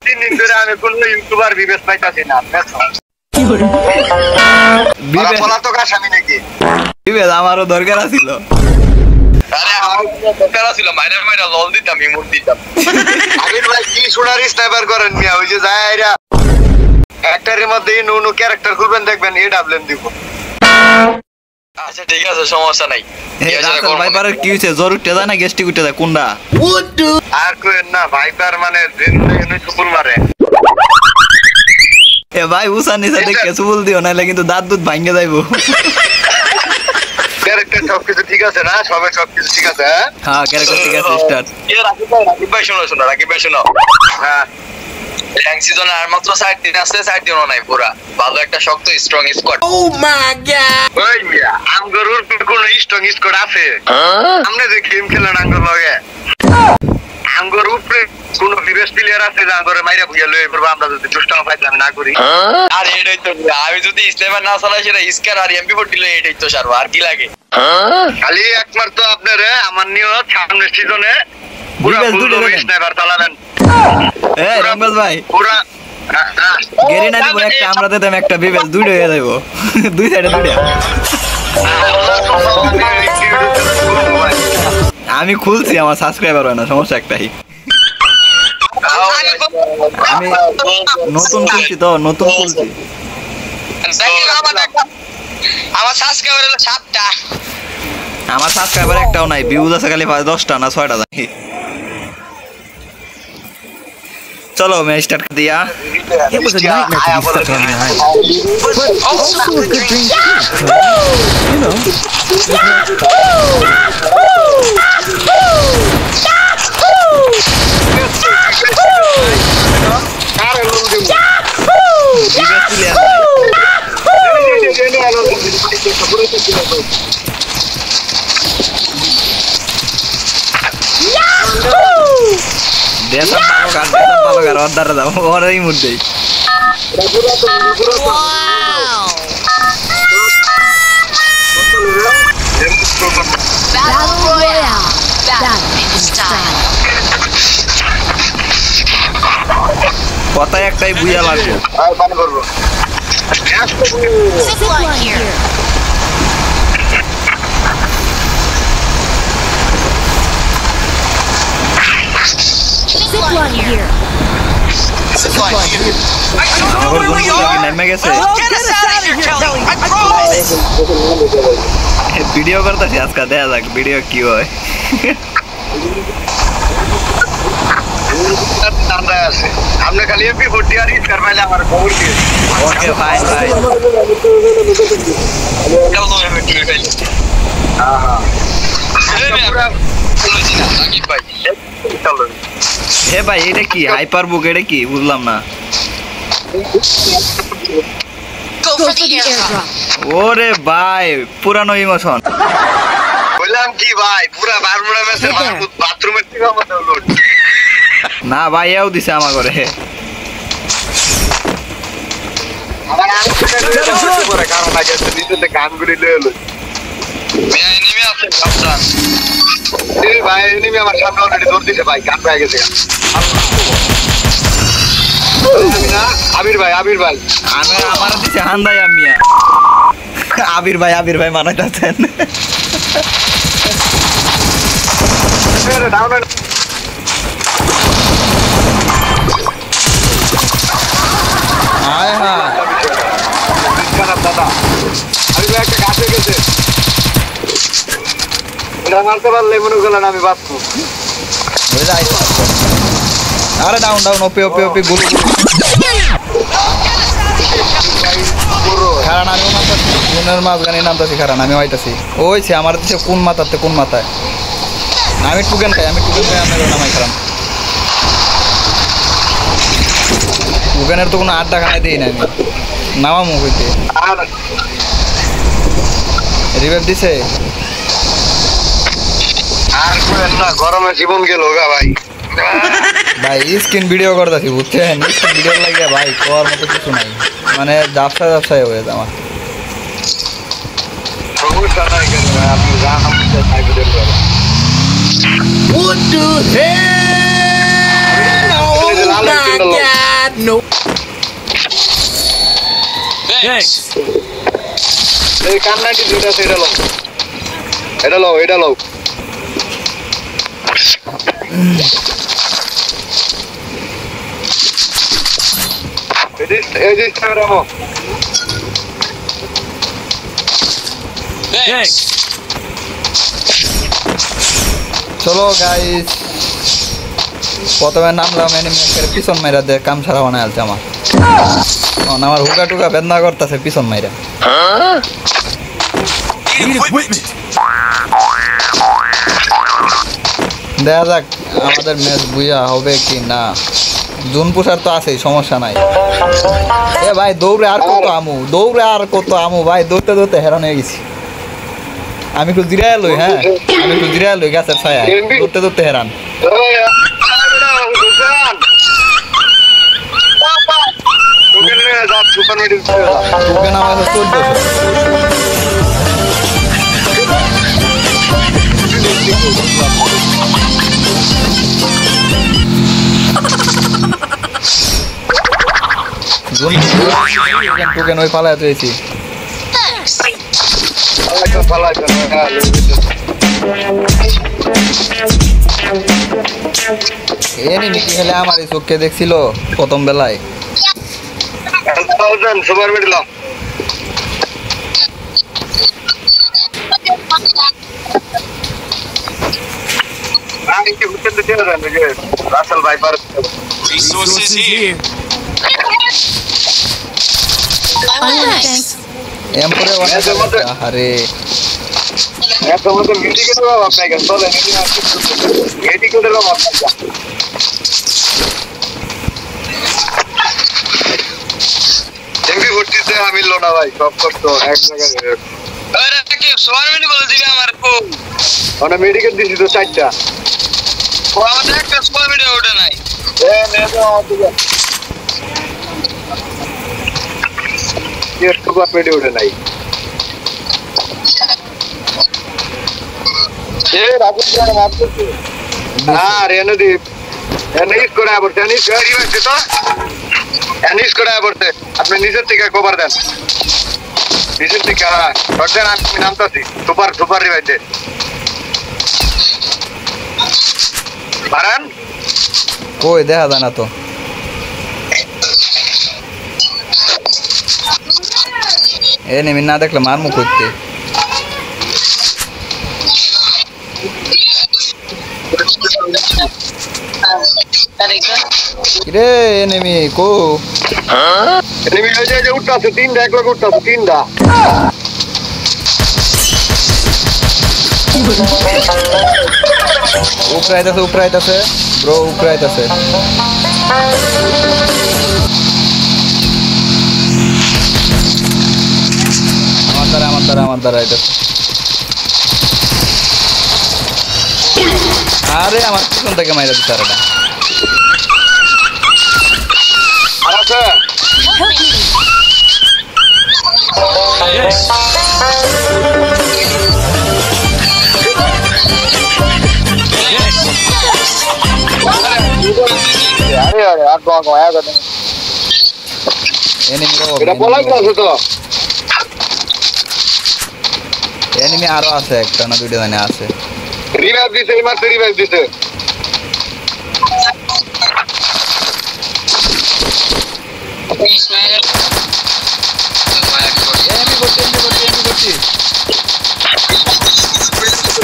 2-3 দিন ধরে আমি কোন ইউটিউবার বিবেচ পাইতাছি না বিবেচ বলা তো আসামি নাকি বিবেচ আমারও দরকার ছিল আরে আমার দরকার ছিল মাইরা লল দিতাম ইমোট দিতাম আবির ভাই কি সোনার স্নাইপার করেন মিয়া ওই যে যায়রা একটারের মধ্যে নুনু ক্যারেক্টার করবেন দেখবেন এডব্লিউএম দিব আচ্ছা ঠিক আছে সমস্যা নাই রাসেল ভাইপারের কি হইছে জ্বর উঠে যায় না গ্যাস্ট্রিক উঠে যায় কোনটা আর কইেন না ভাইপার মানে দিন দিন সুপুল মারে এ ভাই উসান নিচে দেখে সুপুল দিও নাইলে কিন্তু দাঁত দুধ ভাঙে যাইবো ক্যারেক্টার সবকিছু ঠিক আছে না সবকিছু ঠিক আছে হ্যাঁ ক্যারেক্টার ঠিক আছে স্টার্ট এ রাকিব ভাই শোনো রাকিব ভাই শোনো হ্যাঁ র্যাঙ্ক সিজনে আর মাত্র 4 দিন আছে 4 দিনও নাই পুরা ভালো একটা শক্ত স্ট্রং স্কোয়াড ও মাই গড ওই মিয়া আমগরুর কোন স্ট্রং স্কোয়াড আছে আমরা যে গেম খেলেন আমগর লগে আমগর উপরে কোন বিবেশ প্লেয়ার আছে যে আমগরে মাইরা বুইয়া লই করব আমরা যদি দুষ্টাম ফাইজলাম না করি আর এটাই তো আমি যদি স্নাইপার না চালাই সেটা স্কার আর এমপি40 লই এটাই তো সারবো আর কি লাগে খালি একবার তো আপনারে আমার নিয়ত সামনের সিজনে পুরো স্নাইপার চালাবেন এ রমেশ ভাই পুরো গেরিনা দিব একটা আমরা দিতাম একটা বিবেল দুইটা হয়ে যাইবো দুই সাইডে দুইটা আমি খুলছি আমার সাবস্ক্রাইবার হয় না সমস্যা একটাই আমি নতুন খুলছি আমার সাবস্ক্রাইবার হলো 7টা আমার সাবস্ক্রাইবার একটাও নাই ভিউজ আছে খালি 10টা না 6টা জানি चलो मैं स्टार्ट कर दिया It was a nightmare to be stuck on the island, but also a good dream too. You know. Desa palo karo odar ta ora i mudde wow Battle Royale Battle style কথায় একটাই বুইয়া লাগবে আর বান করব Zip line here Zip line here. I don't know where we are. Get us out of here, Kelly. I promise. Video करता है आज का दे लग video क्यों है? हमने खाली ये भी फोटियाँ रीच कर पाया हमारे बहुत ही. Okay fine fine. क्या बोल रहे हो भाई? हाँ. হে ভাই এটা কি হাইপার বুক এটা কি বুঝলাম না ওরে ভাই পুরানো ইমোশন বললাম কি ভাই পুরা বারমুড়া ম্যাচের বাথরুমের থেকে মতো লোড না ভাই এও দিছে আমার ঘরে আমার আগে করে কারণ আগে নিচেতে গানগুলি লয়ে এলো মেয়া এনিমি আছে সাবধান এ ভাই এনিমি আমার সামনে অলরেডি দৌড় দিছে ভাই কাট হয়ে গেছে আবির ভাই আমি আমার দিছে হান্দাই আমিয়া আবির ভাই মানাইতাছেন ডাউন আয় হ্যাঁ খারাপ দাদা আবির ভাই একটা গাছে গেছে এটা মারতে পারলে মনে করলেন আমি বাঁচবো আরে ডাউন ওপে গুরু কারণ আমি গুনের মাঝখানে নামতাছি কারণ আমি হইতাছি ওইছে আমার দিছে কোন মাথায় আমি টুকেন খাই আমি নামাই কারণ টুকেনের তো কোনো আড্ডা খানাই দিই না আমি নামামু হইতে রিভাইভ দিছে আর কোন না গরমে জীবন গেল গা ভাই স্ক্রিন ভিডিও করতেছি বুঝছেন স্ক্রিন ভিডিও লাগে ভাই কর মতো কিছু নাই মানে ব্যবসায় হয়ে যায় আমার সমস্যা নাই কেন আপনি জান আমাদের টাইপ ভিডিও করেন What the hell? Oh my God! Nope. Thanks. এই কান্নাটি যেটা সেটা লও এটা লও এই যে রামো Thanks. চলো গাইস প্রথমে নামলাম এনিমির পিছন মাইরা দে কাম ছাড়া বানায় আলছে আমার হুকা টুকা বেদনা করতেছে পিছন মাইরা Need equipment. দেখা যাক আমাদের ম্যাচ বুঝা হবে কি না জুন পুষার তো আছেই সমস্যা নাই এ ভাই দৌড়ে আর কত আমু ভাই দৌড়তে দৌড়তে হেরান হয়ে গেছি আমি একটু জিরায় লই হ্যাঁ আমি একটু জিরায় লই গাছের ছায়া দৌড়তে দৌড়তে হেরান তোকে নাম আছে 1400 তোকে নই পালায় তুইছি এনিমি কি হলে আমার এই চোখকে দেখছিল প্রথম বেলায় সুপার মিডলাম Russell viper Resources here. Thanks. এমপরে আরে এত মতো মেডিকেল বাবা আপনাকে চলে মেডিকেল বাবা আপনাকে এমবি ভর্তিতে আমি লো না ভাই সব কষ্ট এক জায়গায় আরে কি সোয়ার মিনি বলে দিবে আমার কো মানে মেডিকেল দিছি তো চারটা ও আমাদের একটা সোয়ার মিনি ওটা নাই এ নেবো তুই এর সুপার মেডি ওঠে নাই এ রাজুর মারতেছে হ্যাঁ রেনদীপ এনিস করে আবরতে এনিস গাড়ি আছে তো এনিস করে আবরতে আপনি নিজের থেকে কভার দেন নিজের থেকে ধরছেন আমি নামতাছি সুপার রিভাইতে পারেন কই দেখা যায় না তো এনিমি না দেখলে মারমু করতে রে এনিমি কো এনিমি হয়ে যায় যে উঠতাছে তিনটা এক লোক উঠতাছে তিনটা উপরে আইতাছে ব্রো উপরে আইতাছে আমার দ্বারা আইতাছে আরে আমার পিছন থেকে মাইরা দিছে আরেটা আর আছে আরে আর তো আয়া গেল এনিমি এটা বলাই আছে তো এনিমি আরো আছে একটা না দুইটা জানি আছে রিভাইভ দিছে এই মাত্র রিভাইভ দিছে এনিমি করতে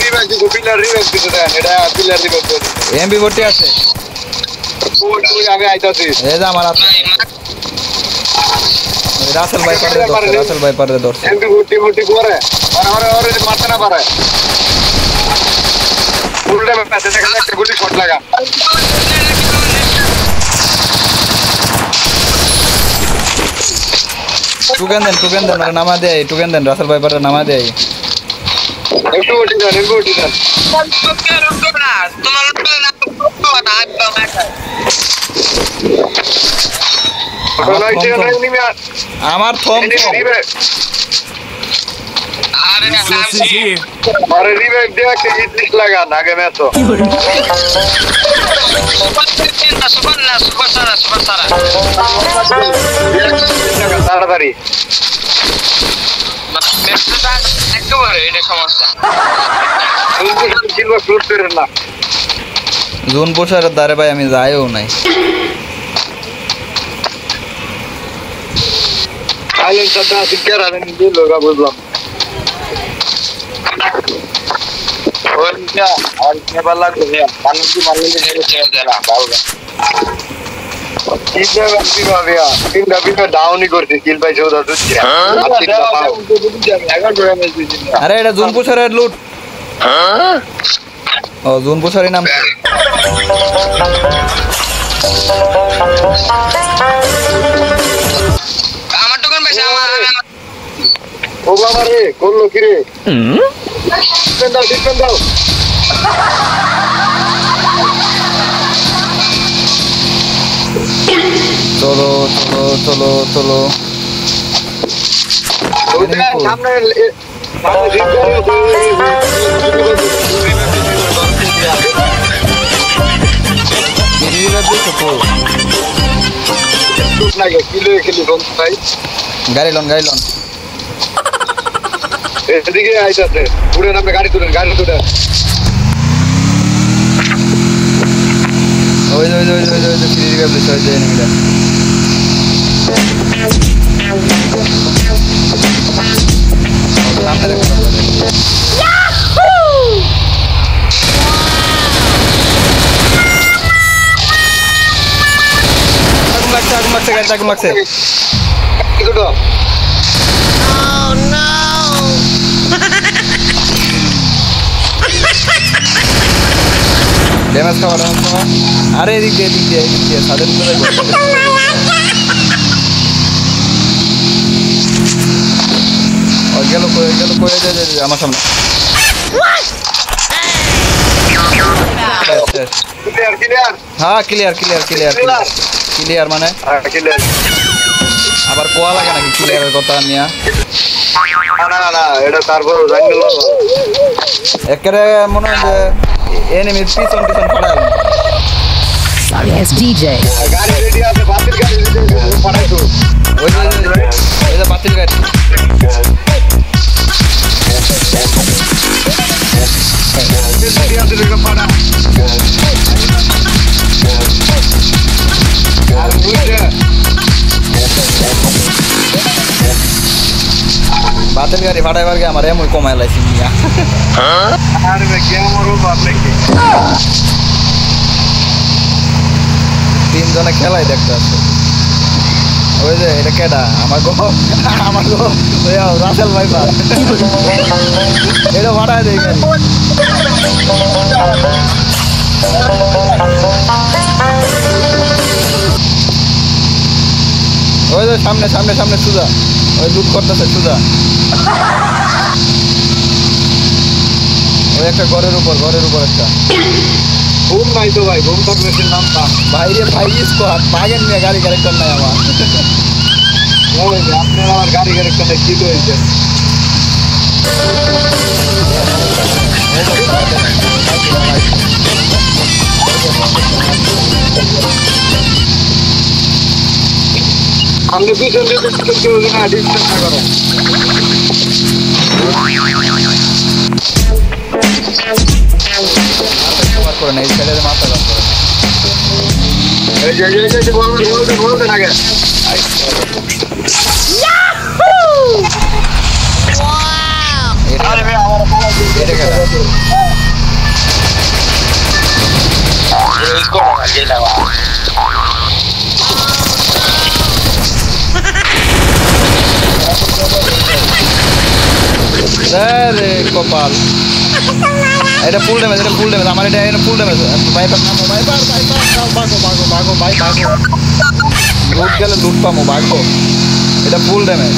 রিভাইভ দিছে পিলার রিভাইভ দিছে এটা পিলার রিভাইভ দিছে এমবি ভর্তি আছে তুই আমি আইতাছি এই যে আমার আছে রাসেল ভাইপারে ধরছে এমবি ভর্তি করে আরে মারতে না পারে উল্টা পেছে দেখা একটা গুলি শট লাগা টুকেন দেন নামা দেয় টুকেন দেন রাসেল ভাইপারে নামা দেয় একটু ওটি দেন আমার থম Resources here. আরে রিভাইভ দিয়ে একটা ইটলিশ লাগান আগে ম্যাচও তাড়াতাড়ি না জোন পোষারের দ্বারে ভাই আমি যাইও নাই বুঝলাম ডাউনই করছে কিল পাইছে আরে এটা জোন পোষারের লুট ও জোন পোষারি নাম আমার দোকান পাইছে আমার ও বাবা রে করলো কি রে দাও দাও চলো চলো চলো চলো সামনে গাড়ি লন এদিকে আইতাছে পুরো নামে গাড়ি তুলেন ওই ফ্রি রিভাইভ দিতে হয় এনিমিটা সামনে দেখো আগুন লাগছে ড্যামেজ খাওয়া আরে এদিক দিয়ে সাদের ভিতরে গেল আমার সামনে হ্যাঁ ক্লিয়ার মানে আবার কোয়া লাগে নাকি ক্লিয়ারের কথা নিয়া না এটা তারপর একেবারে মনে হয় যে এনিমির পিছন পড়ায় Sorry, it's DJ. গাড়ি রেডি আছে বাতিল গাড়ি পাঠাইছো ওই যে বাতিল গাড়ি রেডি আছে রেখে পাঠা আর বুঝছে বাতিল গাড়ি ফাটাইবার গে আমার এমন কমায় লাইছি মিয়া আরে ভাই কি আমার বাপ নাকি তিনজনে খেলাই দেখতে আছে ওই যে এটা কেডা আমার গো ওই রাসেল ভাই পা এটা ফাটাই দেই গাড়ি ওই যে সামনে সুজা ওই লুট করতেছে সুজা ওই একটা ঘরের উপর একটা ঘুম নাই তো ভাই ঘুম কর্পোরেশন নামটা বাইরে ভাই স্কোয়াড বাগেন নিয়ে গাড়ি ক্যারেক্টার নাই আমার আপনার আমার গাড়ি ক্যারেক্টারটা কি হয়েছে আমি পিছন দিয়ে না ডিস্টার্ব না করো করে না এই ছেলের মাথা কাজ করে এই যে বলতে আগে আরে ভাই আমার এটা কেডা इसको लगा के लगा আরে কপাল এটা ফুল ড্যামেজ আমার এটা ফুল ড্যামেজ ভাইপার নামো ভাইপার ভাগো লুট গেলে লুট পামো ভাগো এটা ফুল ড্যামেজ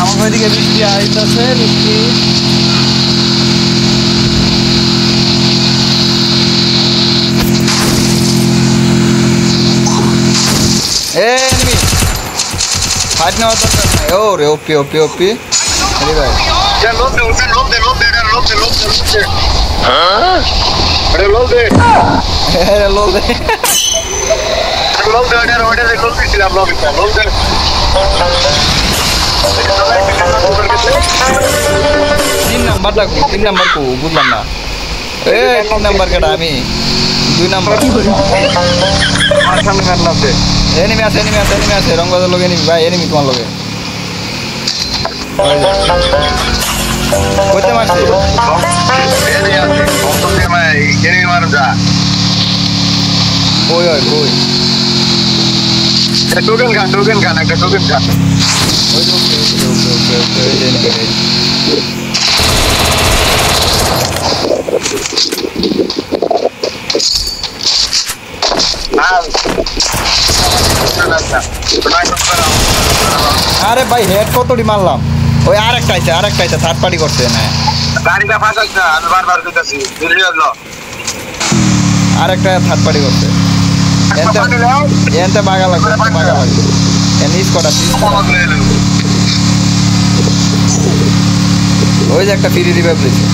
আমার ওইদিকে বৃষ্টি আইতাছে বৃষ্টি এনিমি ফাইট নেওয়ার দরকার নাই। ও রে ওপি ওপি ওপি আরে ভাই লোভ দে আরে লোভ দে আরে লো দে লোভ দিছিলাম লোভ দে 3 নাম্বারটা 3 নাম্বার কো বুঝলাম না। 3 নাম্বার কেডা আমি 2 নাম্বার সামনে মারলাম দে এনিমি আছে রংবাজার লগে এনিমি ভাই এনিমি তোমার লগে কইতে মারছে কই হয় কই টোকেন খান একটা টোকেন খান আরে ভাই হেড কতটি মারলাম ওই আরেকটা আইছে থার্ড পার্টি করছে না গাড়িটা ফাঁসাচ্ছে আমি বারবার কইতাছি আরেকটা থার্ড পার্টি করছে এনতে বাগা লাগবে এন স্কোয়াড আছে ওই যে একটা ফ্রি রিভাইভ দিয়েছে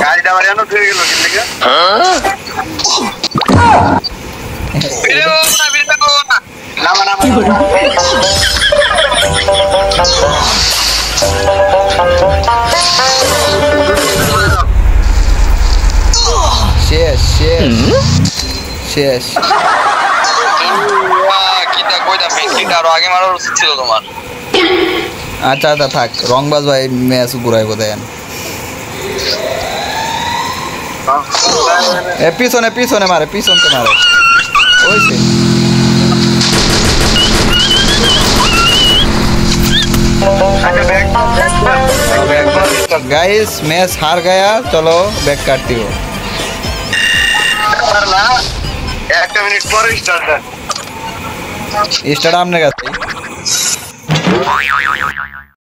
গাড়িটা আমার এমন ফিরে গেল কিন্তু শেষ আগে মারার উচিত ছিল তোমার। আচ্ছা থাক রংবাজ ভাই ম্যাচ ঘুরাই বোধহয় পিছনে মারে পিছনতে মারে ওইছে गाइस मैच हार गया चलो बैक काटती हो एक मिनट पर स्टार्ट स्टार्ट आपने का